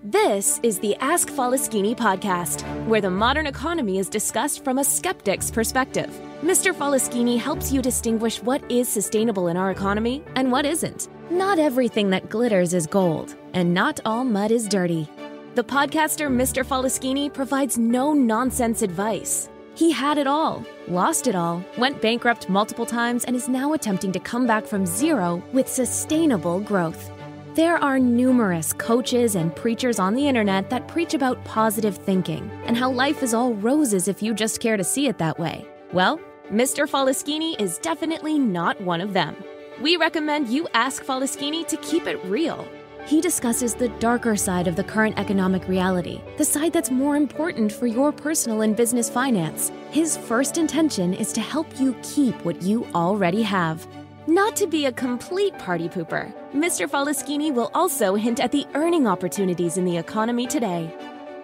This is the Ask Faleskini podcast, where the modern economy is discussed from a skeptic's perspective. Mr. Faleskini helps you distinguish what is sustainable in our economy and what isn't. Not everything that glitters is gold, and not all mud is dirty. The podcaster Mr. Faleskini provides no-nonsense advice. He had it all, lost it all, went bankrupt multiple times, and is now attempting to come back from zero with sustainable growth. There are numerous coaches and preachers on the internet that preach about positive thinking and how life is all roses if you just care to see it that way. Well, Mr. Faleskini is definitely not one of them. We recommend you ask Faleskini to keep it real. He discusses the darker side of the current economic reality, the side that's more important for your personal and business finance. His first intention is to help you keep what you already have. Not to be a complete party pooper, Mr. Faleskini will also hint at the earning opportunities in the economy today.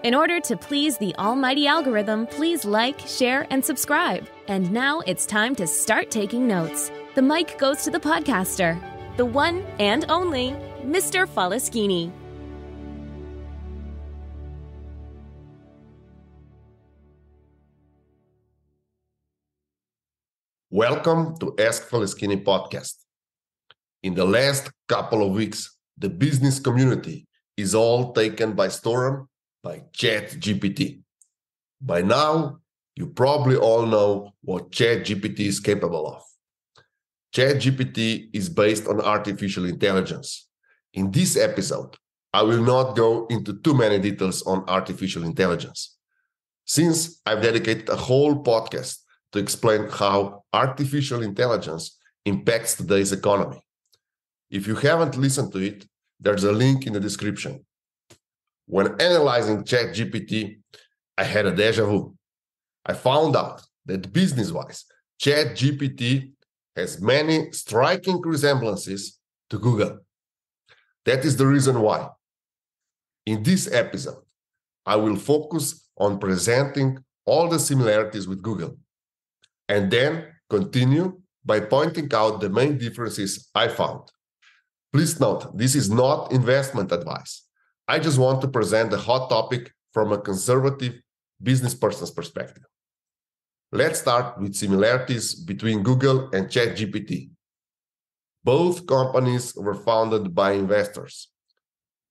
In order to please the almighty algorithm, please like, share, and subscribe. And now it's time to start taking notes. The mic goes to the podcaster, the one and only Mr. Faleskini. Welcome to Ask Faleskini podcast. In the last couple of weeks, the business community is all taken by storm by Chat GPT. By now, you probably all know what Chat GPT is capable of. Chat GPT is based on artificial intelligence. In this episode, I will not go into too many details on artificial intelligence, since I've dedicated a whole podcast to explain how artificial intelligence impacts today's economy. If you haven't listened to it, there's a link in the description. When analyzing Chat GPT, I had a deja vu. I found out that business-wise, Chat GPT has many striking resemblances to Google. That is the reason why. In this episode, I will focus on presenting all the similarities with Google, and then continue by pointing out the main differences I found. Please note, this is not investment advice. I just want to present the hot topic from a conservative business person's perspective. Let's start with similarities between Google and ChatGPT. Both companies were founded by investors.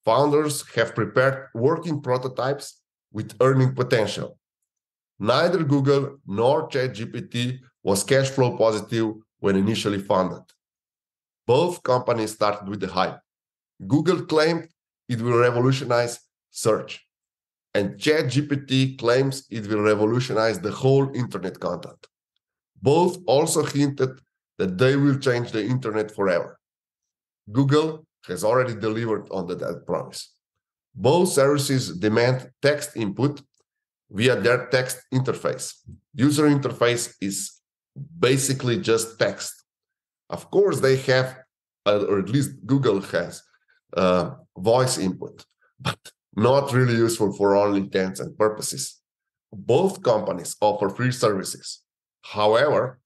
Founders have prepared working prototypes with earning potential. Neither Google nor ChatGPT was cash flow positive when initially funded. Both companies started with the hype. Google claimed it will revolutionize search, and ChatGPT claims it will revolutionize the whole internet content. Both also hinted that they will change the internet forever. Google has already delivered on that promise. Both services demand text input via their text interface. User interface is basically just text. Of course, they have, or at least Google has, voice input, but not really useful for all intents and purposes. Both companies offer free services. However,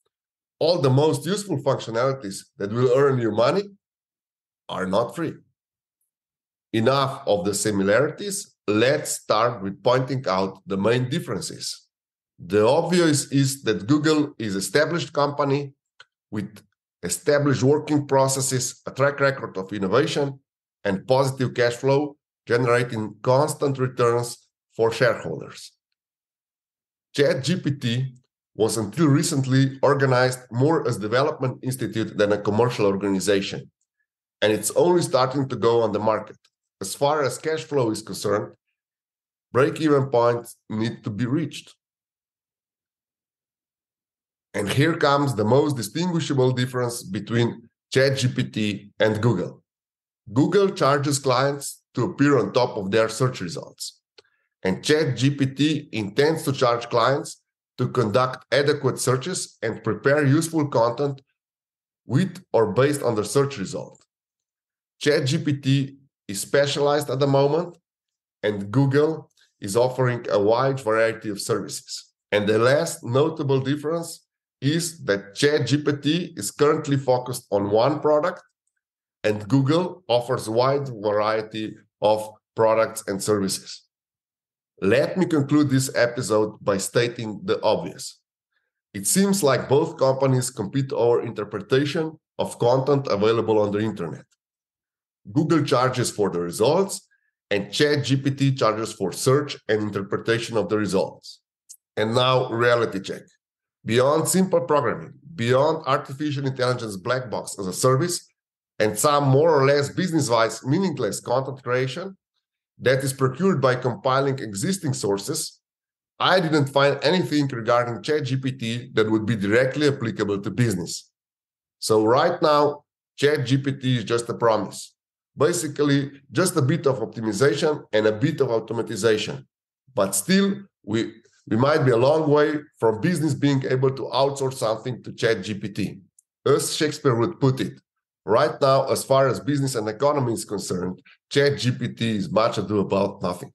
all the most useful functionalities that will earn you money are not free. Enough of the similarities. Let's start with pointing out the main differences. The obvious is that Google is an established company with established working processes, a track record of innovation, and positive cash flow, generating constant returns for shareholders. ChatGPT was until recently organized more as a development institute than a commercial organization, and it's only starting to go on the market. As far as cash flow is concerned, break-even points need to be reached. And here comes the most distinguishable difference between ChatGPT and Google. Google charges clients to appear on top of their search results, and ChatGPT intends to charge clients to conduct adequate searches and prepare useful content with or based on the search result. ChatGPT is specialized at the moment, and Google is offering a wide variety of services. And the last notable difference is that ChatGPT is currently focused on one product, and Google offers a wide variety of products, and services. Let me conclude this episode by stating the obvious. It seems like both companies compete over interpretation of content available on the internet. Google charges for the results, and Chat GPT charges for search and interpretation of the results. And now, reality check. Beyond simple programming, beyond artificial intelligence black box as a service, and some more or less business-wise meaningless content creation that is procured by compiling existing sources, I didn't find anything regarding Chat GPT that would be directly applicable to business. So right now, Chat GPT is just a promise. Basically, just a bit of optimization and a bit of automatization. But still, we might be a long way from business being able to outsource something to Chat GPT. As Shakespeare would put it, right now, as far as business and economy is concerned, Chat GPT is much ado about nothing.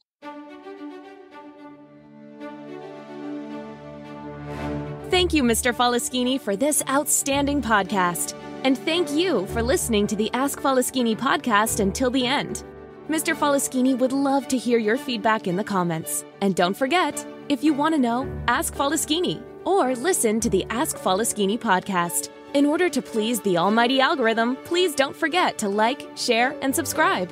Thank you, Mr. Faleskini, for this outstanding podcast. And thank you for listening to the Ask Faleskini podcast until the end. Mr. Faleskini would love to hear your feedback in the comments. And don't forget, if you want to know, ask Faleskini or listen to the Ask Faleskini podcast. In order to please the almighty algorithm, please don't forget to like, share, and subscribe.